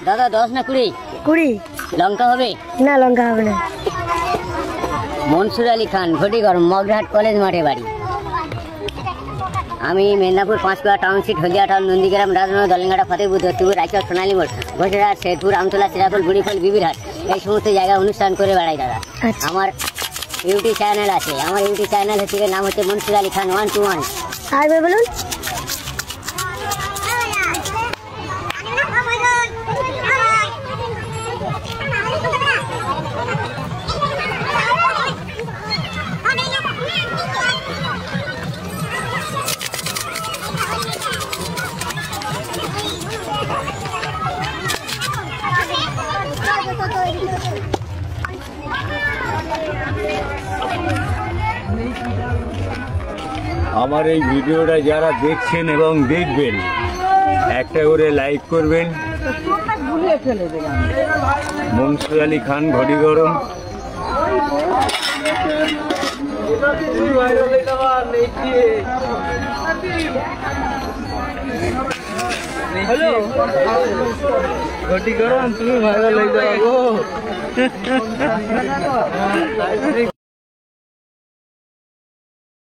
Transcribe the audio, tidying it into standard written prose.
দাদা 10 না 20? 20। লঙ্কা হবে না, লঙ্কা হবে না। মনসুর আলী খান, ঘটিগড়, মগরাহাট কলেজ মাঠে বাড়ি। আমি মেদিনীপুর 5 টাউনশিপ, হলদিয়া টাউন, নন্দীগ্রাম, রাজনগর, দলেঙ্গাড়া, ফতেপুর, দত্তপুর, রায়চক, সোনালী মোড়, ঘোষেরহাট, শেরপুর, আমতলা, সিরাপুর, বুড়িফল, বিবিরহাট, এই সমস্ত জায়গায় অনুষ্ঠান করে বেড়াই দাদা। আমার ইউটিউব চ্যানেল আছে। আমার ইউটিউব চ্যানেল থেকে নাম হচ্ছে মনসুর আলী খান 121। আর বলুন। আমার এই ভিডিওটা যারা দেখছেন এবং দেখবেন, একটা করে লাইক করবেন। মনসুর আলী খান, ঘটিগড়। হ্যালো ঘটিগড়, তুমি ভাইরাল হয়ে যাবো।